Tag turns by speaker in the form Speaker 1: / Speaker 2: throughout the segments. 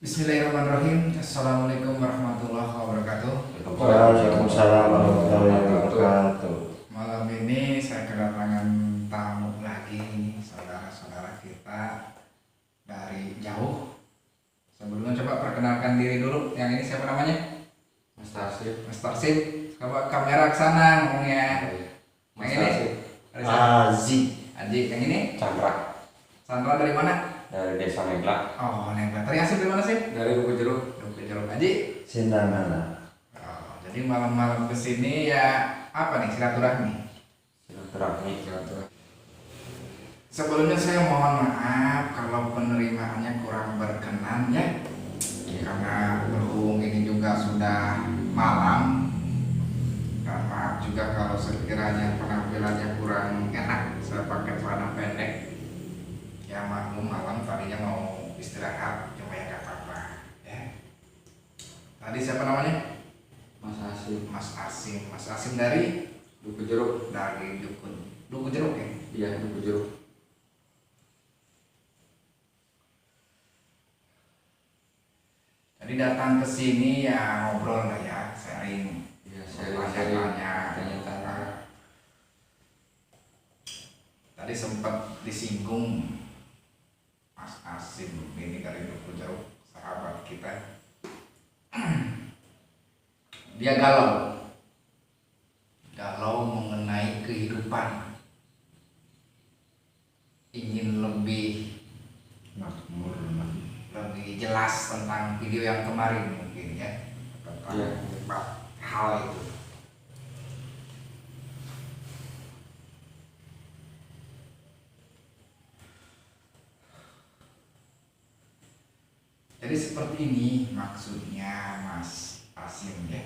Speaker 1: Bismillahirrahmanirrahim. Assalamualaikum warahmatullahi wabarakatuh.
Speaker 2: Waalaikumsalam warahmatullahi wabarakatuh.
Speaker 1: Malam ini saya kedatangan tamu lagi, saudara-saudara kita dari jauh. Sebelumnya coba perkenalkan diri dulu. Yang ini siapa namanya?
Speaker 2: Mas Tarsip.
Speaker 1: Mas Tarsip. Coba kamera ke sana ngomongnya.
Speaker 2: Mas
Speaker 1: Yang ini?
Speaker 2: Tarsip.
Speaker 1: Dari sana.
Speaker 2: Azi.
Speaker 1: Aji. Yang ini?
Speaker 2: Chandra
Speaker 1: Sandra dari mana?
Speaker 2: dari Desa Megla.
Speaker 1: Oh, Nengga. Tadi Asip dari mana sih?
Speaker 2: Dari Buku Jeruk.
Speaker 1: Dari Jeruk. Aji.
Speaker 2: Sindangana.
Speaker 1: Oh, jadi malam-malam kesini ya apa nih silaturahmi?
Speaker 2: Silaturahmi.
Speaker 1: Sebelumnya saya mohon maaf kalau penerimaannya kurang berkenan ya, karena berhubung ini juga sudah malam. Dan maaf juga kalau sekiranya penampilannya kurang enak, saya pakai celana pendek. Ya maklum malam tadinya mau istirahat, cuma ya gak apa-apa ya. Tadi siapa namanya?
Speaker 2: Mas Asim.
Speaker 1: Mas Asim. Mas Asim dari
Speaker 2: Buku Jeruk.
Speaker 1: dari Duku Jeruk ya.
Speaker 2: Iya, Buku Jeruk.
Speaker 1: Jadi datang ke sini ya ngobrol lah ya, sharing.
Speaker 2: Iya, sharing-sharing.
Speaker 1: Tanya-tanya.
Speaker 2: Tanya-tanya.
Speaker 1: Tadi sempat disinggung Mas Asim ini dari Duku Jeruk, sahabat kita. Dia galau mengenai kehidupan, ingin lebih
Speaker 2: Makmur.
Speaker 1: lebih jelas tentang video yang kemarin mungkin ya, tentang
Speaker 2: Iya.
Speaker 1: empat hal itu. Jadi seperti ini maksudnya Mas Asim ya.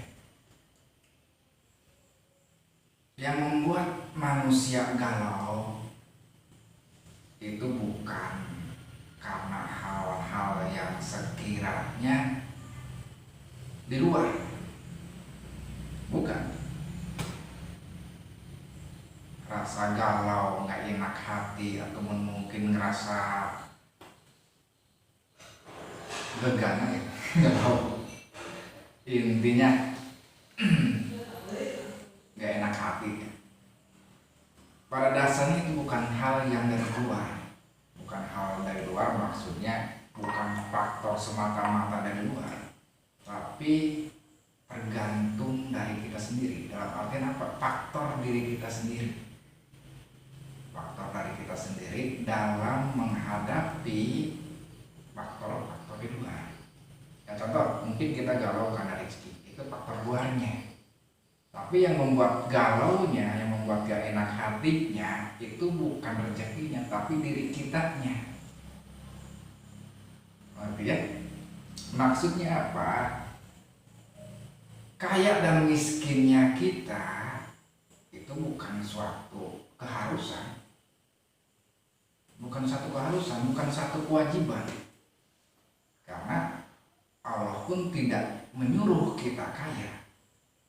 Speaker 1: Yang membuat manusia galau itu bukan karena hal-hal yang sekiranya di luar, bukan. Rasa galau, nggak enak hati, atau mungkin ngerasa gegana ya, nggak tahu. Intinya nggak enak hati. Pada dasarnya itu bukan hal yang dari luar, bukan hal dari luar, maksudnya bukan faktor semata-mata dari luar, tapi tergantung dari kita sendiri. Dalam artian apa? Faktor diri kita sendiri, faktor dari kita sendiri dalam menghadapi faktor-faktor di luar. Ya contoh, mungkin kita galau karena rezeki, itu faktor luarnya. Tapi yang membuat galaunya, yang membuat gak enak hatinya, itu bukan rezekinya, tapi diri kitanya. Ngerti ya? Maksudnya apa? Kaya dan miskinnya kita itu bukan suatu keharusan. Bukan satu keharusan, bukan satu kewajiban. Karena Allah pun tidak menyuruh kita kaya,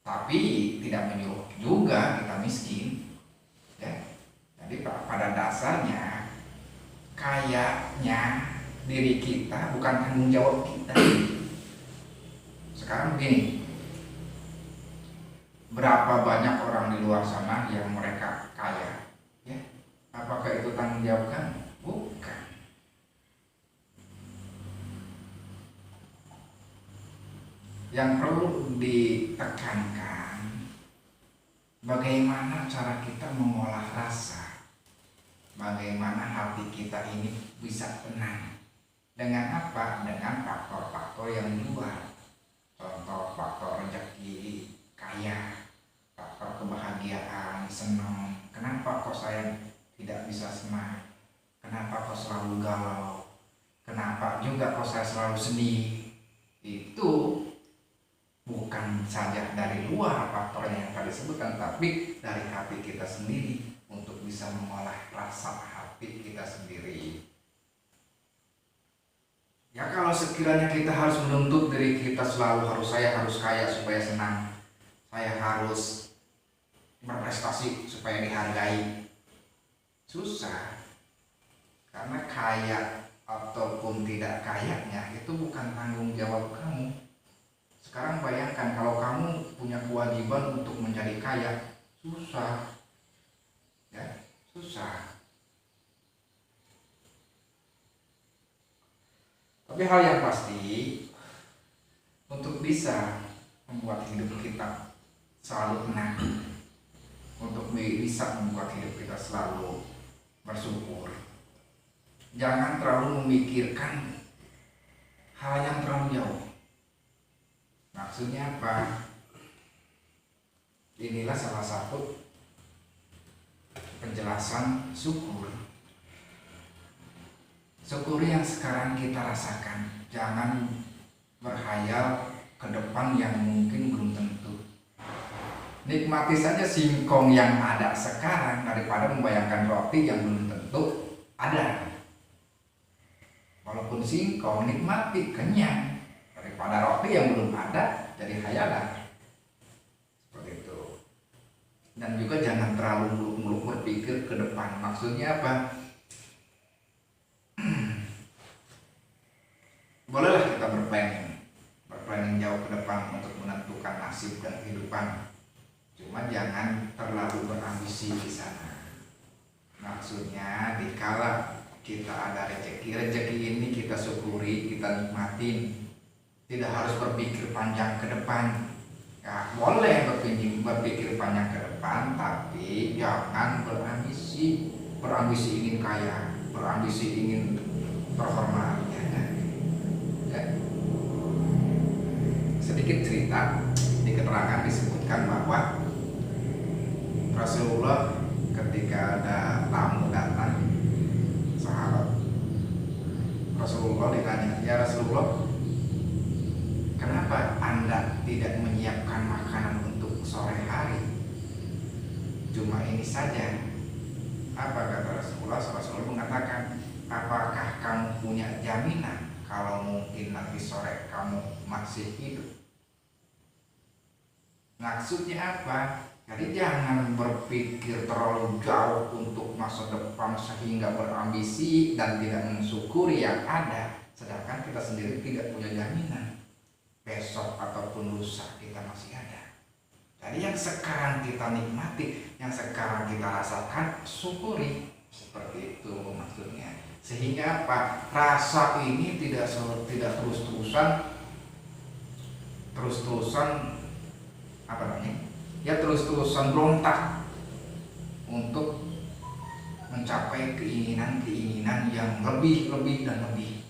Speaker 1: tapi tidak menyuruh juga kita miskin ya. Jadi pada dasarnya kayaknya diri kita, bukan tanggung jawab kita. Sekarang begini, berapa banyak orang di luar sana yang mereka kaya ya? Apakah itu tanggung jawab kamu? Bukan. Yang perlu ditekankan, bagaimana cara kita mengolah rasa, bagaimana hati kita ini bisa tenang. Dengan apa? Dengan faktor-faktor yang di luar. Contoh faktor rezeki, kaya, faktor kebahagiaan, senang. Kenapa kok saya tidak bisa senang? Kenapa kok selalu galau? Kenapa juga kok saya selalu sedih? Itu bukan saja dari luar faktornya yang tadi sebutkan, tapi dari hati kita sendiri, untuk bisa mengolah rasa hati kita sendiri. Ya kalau sekiranya kita harus menuntut diri kita selalu saya harus kaya supaya senang, saya harus berprestasi supaya dihargai, susah. Karena kaya ataupun tidak kayanya itu bukan tanggung jawab kamu. Sekarang bayangkan kalau kamu punya kewajiban untuk menjadi kaya, susah, ya susah. Tapi hal yang pasti, untuk bisa membuat hidup kita selalu tenang, untuk bisa membuat hidup kita selalu bersyukur, jangan terlalu memikirkan hal yang terlalu jauh. Maksudnya apa? Inilah salah satu penjelasan syukur. Syukur yang sekarang kita rasakan. Jangan berhayal ke depan yang mungkin belum tentu. Nikmati saja singkong yang ada sekarang daripada membayangkan roti yang belum tentu ada. Walaupun singkong, nikmati, kenyang, daripada roti yang belum ada jadi hayalan. Seperti itu. Dan juga jangan terlalu muluk-muluk berpikir ke depan. Maksudnya apa? Bolehlah kita berplanning jauh ke depan untuk menentukan nasib dan kehidupan. Cuma jangan terlalu berambisi di sana. Maksudnya dikala kita ada rezeki ini kita syukuri, kita nikmatin. Tidak harus berpikir panjang ke depan. Ya, boleh berpikir panjang ke depan, tapi jangan berambisi ingin kaya, berambisi ingin terhormat. Ya. Sedikit cerita di keterangan disebutkan bahwa Rasulullah ketika ada tamu datang, sahabat Rasulullah ditanya, ya Rasulullah, kenapa Anda tidak menyiapkan makanan untuk sore hari? Cuma ini saja. Apa kata Rasulullah? Rasulullah mengatakan, apakah kamu punya jaminan kalau mungkin nanti sore kamu masih hidup? Maksudnya apa? Jadi jangan berpikir terlalu jauh untuk masa depan sehingga berambisi dan tidak mensyukuri yang ada, sedangkan kita sendiri tidak punya jaminan besok ataupun lusa kita masih ada. Jadi yang sekarang kita nikmati, yang sekarang kita rasakan, syukuri. Seperti itu maksudnya. Sehingga apa? Rasa ini tidak terus-terusan apa namanya? Ya terus-terusan berontak untuk mencapai keinginan-keinginan yang lebih dan lebih.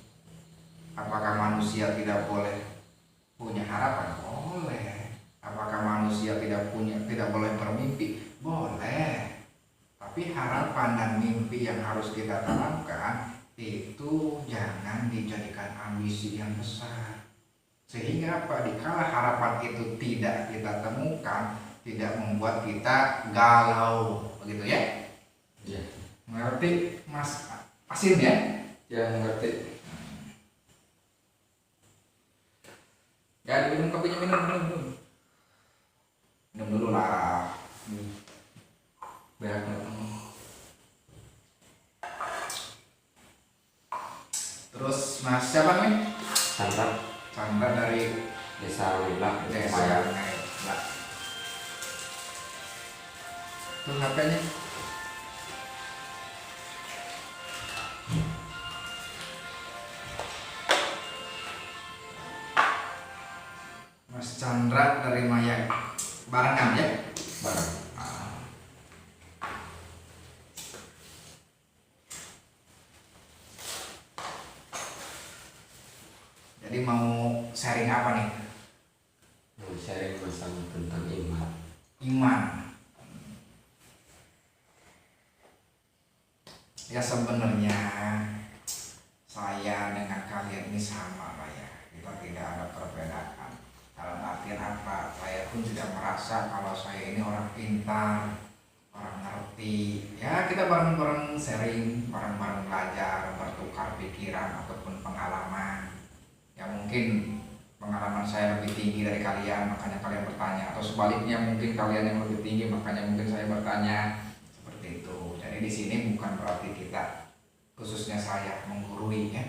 Speaker 1: Apakah manusia tidak boleh punya harapan? Boleh. Apakah manusia tidak boleh bermimpi? Boleh. Tapi harapan dan mimpi yang harus kita tanamkan itu jangan dijadikan ambisi yang besar. Sehingga apa? Dikala harapan itu tidak kita temukan, tidak membuat kita galau, begitu ya?
Speaker 2: Iya.
Speaker 1: Mengerti Mas Asin ya?
Speaker 2: Ya, mengerti.
Speaker 1: Ya, minum kopinya, minum. Minum dulu lah. Biar terus Mas siapa nih? Chandra dari
Speaker 2: Desa Wibla,
Speaker 1: Desa Wibla. Tuh HP-nya. Mas Chandra dari Maya barengan ya?
Speaker 2: Barang.
Speaker 1: Jadi mau sharing apa nih?
Speaker 2: Mau sharing masalah tentang iman.
Speaker 1: Iman. Ya sebenarnya saya dengan kalian ini sama lah ya. Kita tidak ada perbedaan. Dalam artian apa? Saya pun tidak merasa kalau saya ini orang pintar, orang ngerti. Ya kita bareng-bareng sharing, bareng-bareng belajar, bertukar pikiran ataupun pengalaman. Ya mungkin pengalaman saya lebih tinggi dari kalian, makanya kalian bertanya, atau sebaliknya mungkin kalian yang lebih tinggi, makanya mungkin saya bertanya. Seperti itu. Jadi di sini bukan berarti kita khususnya saya menggurui ya,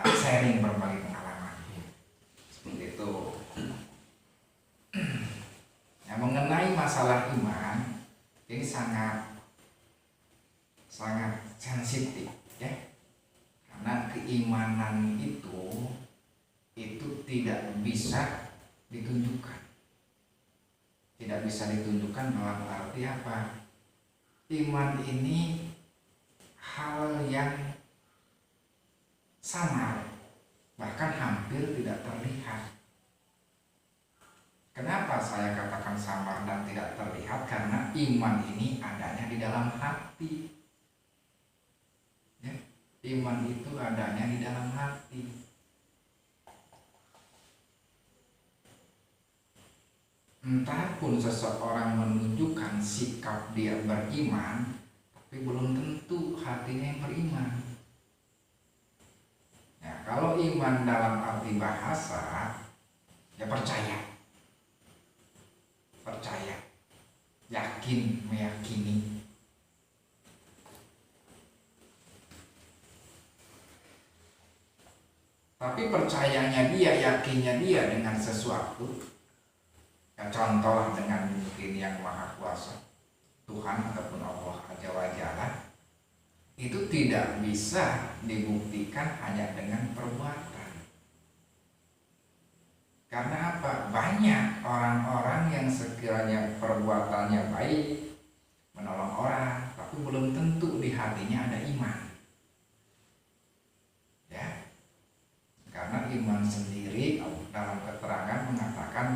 Speaker 1: sharing berbagi pengalaman seperti itu. Nah, mengenai masalah iman ini sangat sensitif ya, karena keimanan itu tidak bisa ditunjukkan. Tidak bisa ditunjukkan dalam arti apa? Iman ini hal yang samar, bahkan hampir tidak terlihat. Kenapa saya katakan samar dan tidak terlihat? Karena iman ini adanya di dalam hati. Ya, iman itu adanya di dalam hati. Entahpun seseorang menunjukkan sikap dia beriman, tapi belum tentu hatinya yang beriman. Ya, kalau iman dalam arti bahasa, ya percaya, yakin, meyakini. Tapi percayanya dia, yakinnya dia dengan sesuatu, ya contoh dengan mungkin yang maha kuasa, Tuhan ataupun Allah Azza wa Jalla, itu tidak bisa dibuktikan hanya dengan perbuatan. Karena apa? Banyak orang-orang yang sekiranya perbuatannya baik, menolong orang, tapi belum tentu di hatinya ada iman. Ya, karena iman sendiri dalam keterangan mengatakan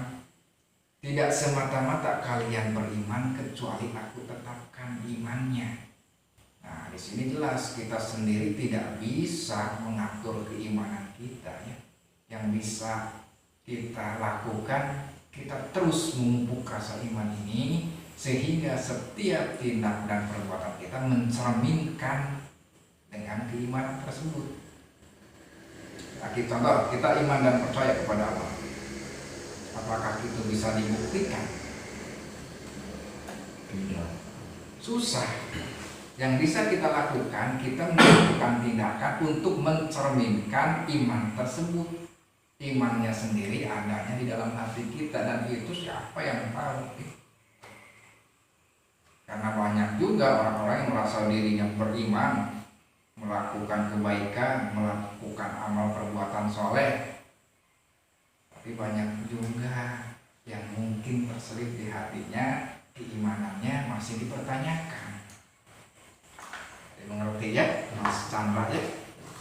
Speaker 1: tidak semata-mata kalian beriman kecuali aku tetapkan imannya. Nah, di sini jelas kita sendiri tidak bisa mengatur keimanan kita ya. Yang bisa kita lakukan, kita terus memupuk rasa iman ini sehingga setiap tindak dan perbuatan kita mencerminkan dengan keimanan tersebut. Contoh, kita iman dan percaya kepada Allah. Apakah itu bisa dibuktikan?
Speaker 2: Tidak.
Speaker 1: Susah. Yang bisa kita lakukan, kita melakukan tindakan untuk mencerminkan iman tersebut. Imannya sendiri adanya di dalam hati kita, dan itu siapa yang tahu? Karena banyak juga orang-orang yang merasa dirinya beriman, melakukan kebaikan, melakukan amal perbuatan soleh, tapi banyak juga yang mungkin terselip di hatinya, keimanannya masih dipertanyakan. Jadi mengerti ya, Mas Chandra ya?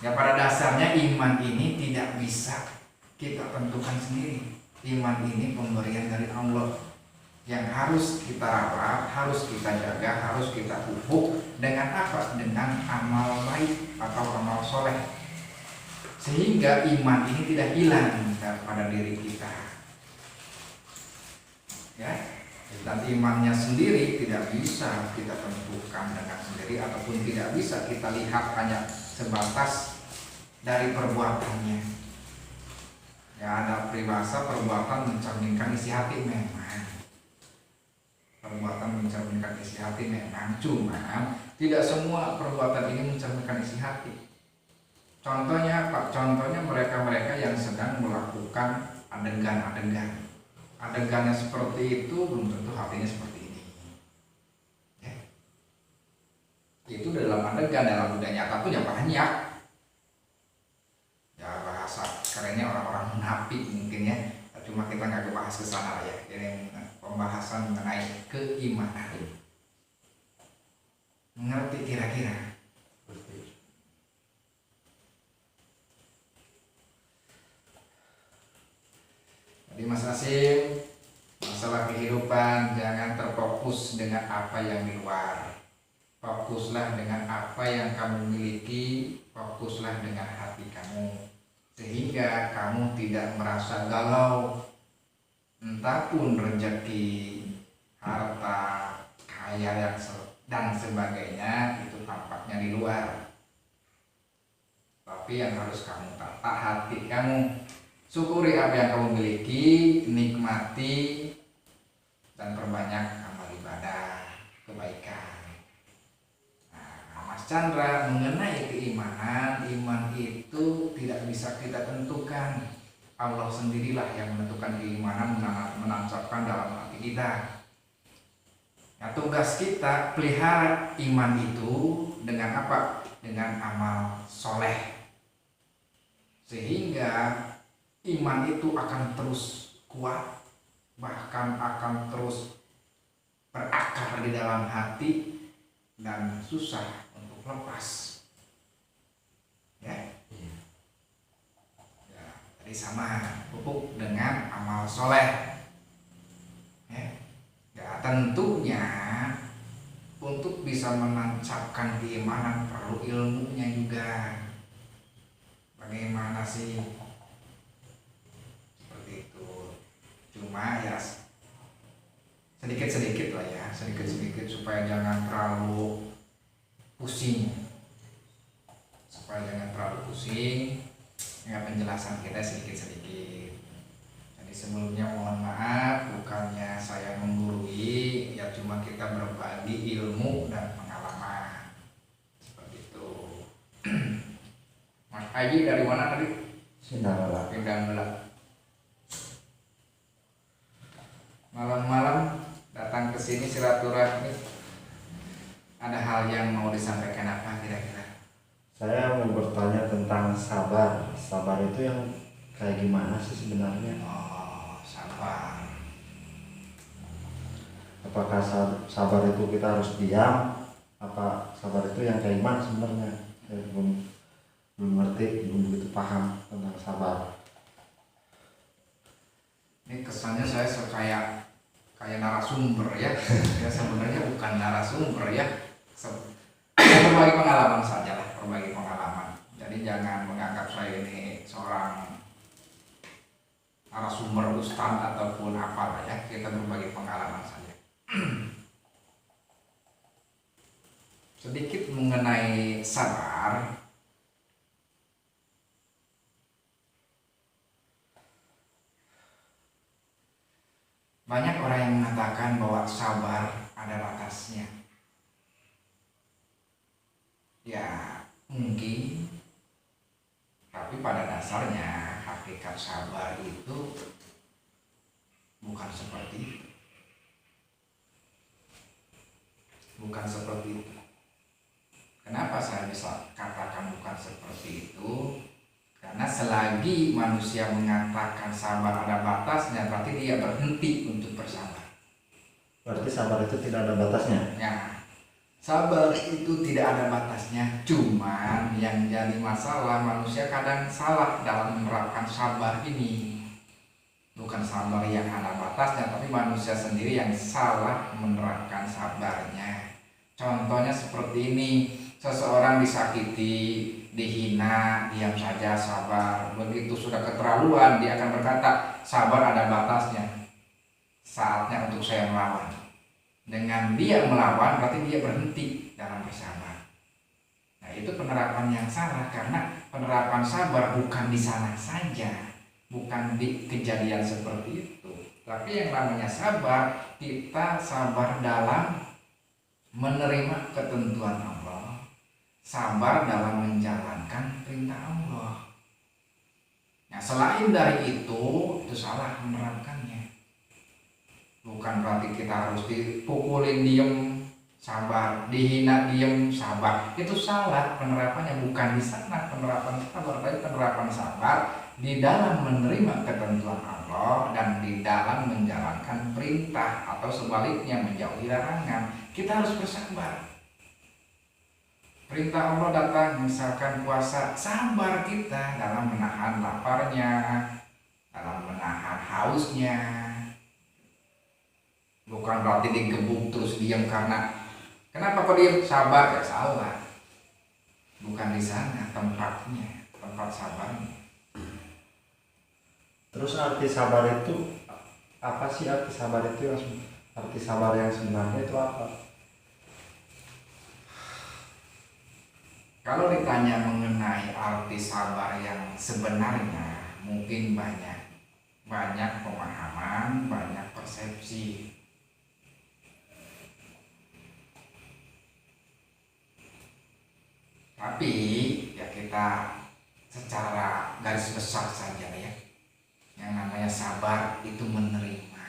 Speaker 1: Ya, pada dasarnya iman ini tidak bisa kita tentukan sendiri. Iman ini pemberian dari Allah yang harus kita rawat, harus kita jaga, harus kita pupuk dengan apa? Dengan amal baik atau amal soleh, sehingga iman ini tidak hilang pada diri kita ya. Dan imannya sendiri tidak bisa kita tentukan dengan sendiri, ataupun tidak bisa kita lihat hanya sebatas dari perbuatannya. Ya, ada peribahasa perbuatan mencerminkan isi hati. Memang perbuatan mencerminkan isi hati memang, cuma tidak semua perbuatan ini mencerminkan isi hati. Contohnya apa? Contohnya mereka-mereka yang sedang melakukan adegannya seperti itu, belum tentu hatinya seperti ini ya. Itu dalam adegan, dalam dunia nyata pun ya banyak ya, bahasa kerennya orang-orang munafik mungkin ya. Cuma kita nggak bahas ke sana ya. Ini pembahasan mengenai keimanan. Mengerti kira-kira? Jadi Mas Asim, masalah kehidupan jangan terfokus dengan apa yang di luar. Fokuslah dengan apa yang kamu miliki, fokuslah dengan hati kamu, sehingga kamu tidak merasa galau. Entahpun rezeki, harta, kaya dan sebagainya itu tampaknya di luar, tapi yang harus kamu tata hati kamu. Syukuri apa yang kamu miliki, nikmati dan perbanyak amal ibadah, kebaikan. Nah, Mas Mas Chandra, mengenai keimanan, iman itu tidak bisa kita tentukan. Allah sendirilah yang menentukan keimanan, menancapkan dalam hati kita. Nah, tugas kita pelihara iman itu dengan apa? Dengan amal soleh. Sehingga iman itu akan terus kuat, bahkan akan terus berakar di dalam hati dan susah untuk lepas. Ya. Jadi sama, pupuk dengan amal soleh. Ya, tentunya untuk bisa menancapkan keimanan perlu ilmunya juga. Bagaimana sih? Seperti itu. Cuma ya sedikit-sedikit lah ya, sedikit-sedikit supaya jangan terlalu pusing. Ya, penjelasan kita sedikit-sedikit. Jadi sebelumnya mohon maaf, bukannya saya menggurui, ya cuma kita berbagi ilmu dan pengalaman. Seperti itu. Mas Aji dari mana tadi? Sindanggeula. Malam-malam datang ke sini silaturahmi. Ada hal yang mau disampaikan apa kira-kira?
Speaker 3: Saya mau bertanya tentang sabar. Sabar itu yang kayak gimana sih sebenarnya?
Speaker 1: Oh, sabar.
Speaker 3: Apakah sabar itu kita harus diam? Apa sabar itu yang kayak gimana sebenarnya? Saya belum ngerti, belum begitu paham tentang sabar.
Speaker 1: Ini kesannya saya kayak narasumber ya. Ya sebenarnya bukan narasumber ya. Berbagi pengalaman saja lah, berbagi pengalaman. Jadi jangan menganggap saya ini seorang narasumber ustaz ataupun apalah ya. Kita berbagi pengalaman saja. Sedikit mengenai sabar. Banyak orang yang mengatakan bahwa sabar ada batasnya. Ya, mungkin. Tapi pada dasarnya hakikat sabar itu bukan seperti itu. Bukan seperti itu. Kenapa saya bisa katakan bukan seperti itu? Karena selagi manusia mengatakan sabar ada batasnya, berarti dia berhenti untuk bersabar.
Speaker 3: Berarti sabar itu tidak ada batasnya?
Speaker 1: Ya, sabar itu tidak ada batasnya. Cuman yang jadi masalah, manusia kadang salah dalam menerapkan sabar ini. Bukan sabar yang ada batasnya, tapi manusia sendiri yang salah menerapkan sabarnya. Contohnya seperti ini, seseorang disakiti, dihina, diam saja, sabar. Begitu sudah keterlaluan, dia akan berkata, sabar ada batasnya. Saatnya untuk saya melawan. Dengan dia melawan, berarti dia berhenti dalam bersabar. Nah, itu penerapan yang salah, karena penerapan sabar bukan di sana saja, bukan di kejadian seperti itu. Tapi yang namanya sabar, kita sabar dalam menerima ketentuan Allah, sabar dalam menjalankan perintah Allah. Nah, selain dari itu salah menerapkannya. Bukan berarti kita harus dipukulin diem sabar, dihina diem sabar. Itu salah penerapannya, bukan di sana penerapan sabar, tapi penerapan sabar di dalam menerima ketentuan Allah dan di dalam menjalankan perintah, atau sebaliknya menjauhi larangan. Kita harus bersabar. Perintah Allah datang, misalkan puasa, sabar kita dalam menahan laparnya, dalam menahan hausnya. Bukan berarti digebuk terus diam karena kenapa kok diam? Sabar, ya salah. Bukan di sana tempatnya, tempat sabarnya.
Speaker 3: Terus arti sabar itu apa sih? Arti sabar yang sebenarnya itu apa?
Speaker 1: Kalau ditanya mengenai arti sabar yang sebenarnya, mungkin banyak pemahaman, banyak persepsi. kita secara garis besar saja ya. Yang namanya sabar itu menerima.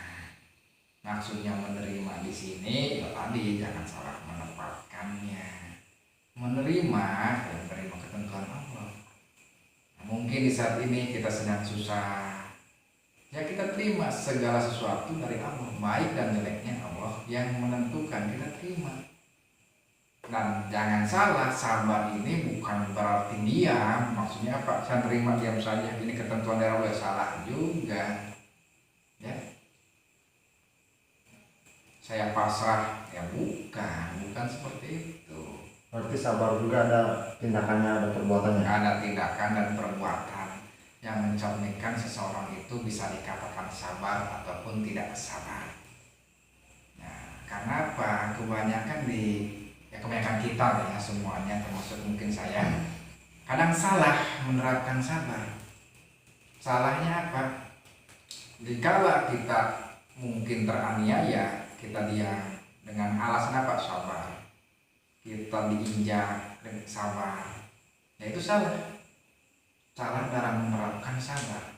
Speaker 1: Maksudnya menerima di sini ya tadi jangan salah menempatkannya. Menerima ketentuan Allah. Nah, mungkin di saat ini kita sedang susah. Ya kita terima segala sesuatu dari Allah, baik dan jeleknya Allah yang menentukan, kita terima. Dan jangan salah, sabar ini bukan berarti diam. Maksudnya apa? Saya terima diam saja, ini ketentuan dari Allah, salah juga. Ya. Saya pasrah, ya bukan seperti itu.
Speaker 3: Berarti sabar juga ada tindakannya, ada perbuatannya.
Speaker 1: Ada tindakan dan perbuatan yang mencerminkan seseorang itu bisa dikatakan sabar ataupun tidak sabar. Nah, karena apa? Kebanyakan kita ya semuanya, termasuk mungkin saya, kadang salah menerapkan sabar. Salahnya apa? Dikala kita mungkin teraniaya, kita diam dengan alasan apa? Sabar. Kita diinjak dengan sabar. Ya itu salah. Salah dalam menerapkan sabar.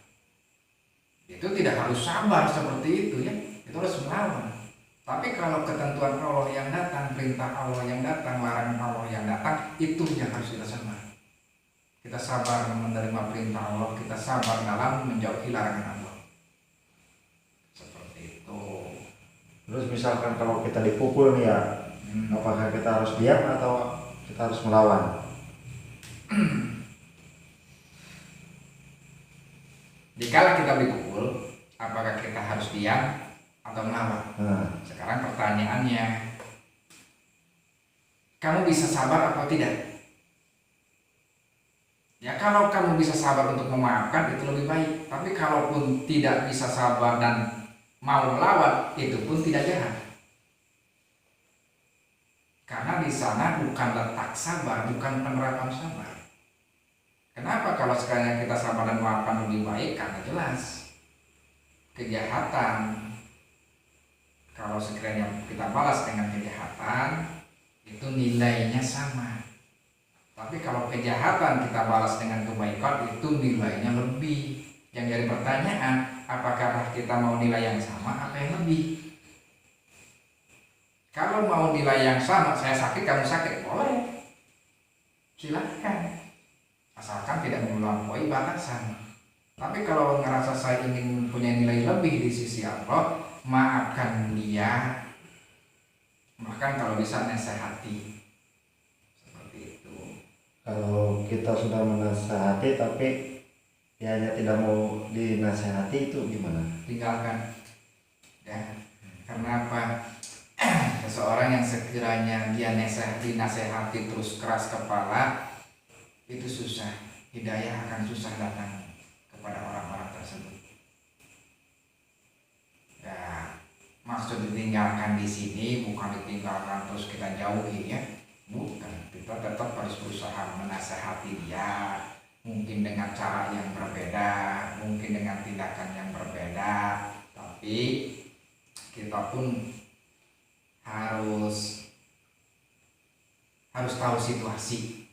Speaker 1: Itu tidak harus sabar seperti itu ya. Itu harus melawan. Tapi kalau ketentuan Allah yang datang, perintah Allah yang datang, larangan Allah yang datang, itu yang harus kita sabar. Kita sabar menerima perintah Allah, kita sabar dalam menjauhi larangan Allah. Seperti itu.
Speaker 3: Terus misalkan kalau kita dipukul nih ya, apakah kita harus diam atau kita harus melawan?
Speaker 1: Dikala kita dipukul, apakah kita harus diam atau melawan? Sekarang pertanyaannya, kamu bisa sabar atau tidak? Ya kalau kamu bisa sabar untuk memaafkan itu lebih baik. Tapi kalaupun tidak bisa sabar dan mau melawan, itu pun tidak jahat. Karena di sana bukan letak sabar, bukan penerapan sabar. Kenapa kalau sekalian kita sabar dan memaafkan lebih baik? Karena jelas kejahatan, kalau sekiranya kita balas dengan kejahatan, itu nilainya sama. Tapi kalau kejahatan kita balas dengan kebaikan, itu nilainya lebih. Yang jadi pertanyaan, apakah kita mau nilai yang sama atau yang lebih? Kalau mau nilai yang sama, saya sakit, kamu sakit, boleh. Silakan. Asalkan tidak melampaui batasan. Tapi kalau ngerasa saya ingin punya nilai lebih di sisi Allah, maafkan dia. Bahkan kalau bisa nasihati. Seperti itu.
Speaker 3: Kalau kita sudah menasihati tapi dianya tidak mau dinasihati, itu gimana?
Speaker 1: Tinggalkan. Ya. Karena apa? Seseorang yang sekiranya dia dinasehati terus keras kepala, itu susah, hidayah akan susah datang kepada orang-orang tersebut. Ya, maksud ditinggalkan di sini bukan ditinggalkan terus kita jauhi ya, bukan. Kita tetap harus berusaha menasehati dia, mungkin dengan cara yang berbeda, mungkin dengan tindakan yang berbeda, tapi kita pun harus tahu situasi.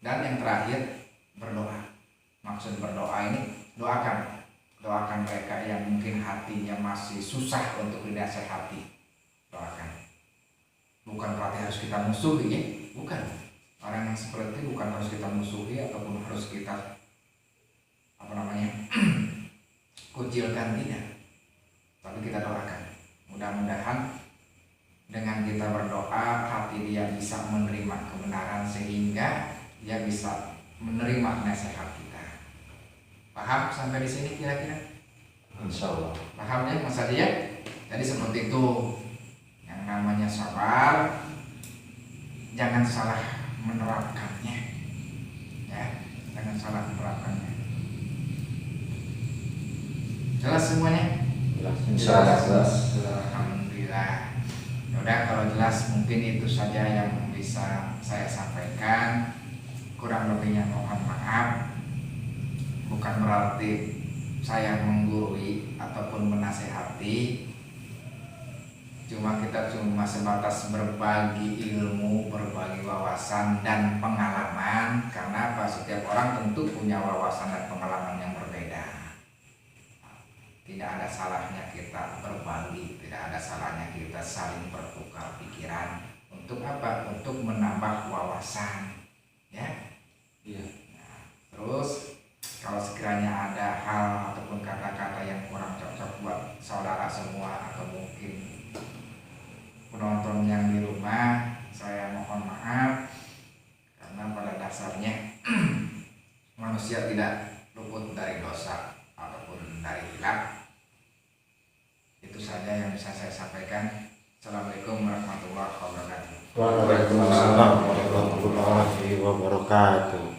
Speaker 1: Dan yang terakhir, berdoa. Maksud berdoa ini, doakan mereka yang mungkin hatinya masih susah untuk dinasehati. Doakan. Bukan berarti harus kita musuhi ya, bukan. Orang yang seperti itu bukan harus kita musuhi ataupun harus kita kucilkan, tidak. Tapi kita doakan. Mudah-mudahan dengan kita berdoa, hati dia bisa menerima kebenaran sehingga dia bisa menerima nasihat kita. Paham sampai di sini kira-kira?
Speaker 3: Insya Allah.
Speaker 1: Paham ya Mas Adi ya? Jadi seperti itu. Yang namanya sabar, jangan salah menerapkannya. Ya, jangan salah menerapkannya. Jelas semuanya?
Speaker 3: Insya Allah jelas.
Speaker 1: Alhamdulillah. Udah kalau jelas mungkin itu saja yang bisa saya sampaikan. Kurang lebihnya mohon maaf. Bukan berarti saya menggurui ataupun menasehati. kita cuma sebatas berbagi ilmu, berbagi wawasan dan pengalaman, karena apa? Setiap orang tentu punya wawasan dan pengalaman yang berbeda. Tidak ada salahnya kita berbagi, tidak ada salahnya kita saling bertukar pikiran. Untuk apa? Untuk menambah wawasan, ya.
Speaker 2: Iya.
Speaker 1: Terus kalau sekiranya ada hal ataupun kata-kata yang kurang cocok buat saudara semua atau mungkin penonton yang di rumah, saya mohon maaf, karena pada dasarnya manusia tidak luput dari dosa ataupun dari hilaf. Itu saja yang bisa saya sampaikan. Assalamualaikum warahmatullahi wabarakatuh.
Speaker 3: Waalaikumsalam warahmatullahi wabarakatuh.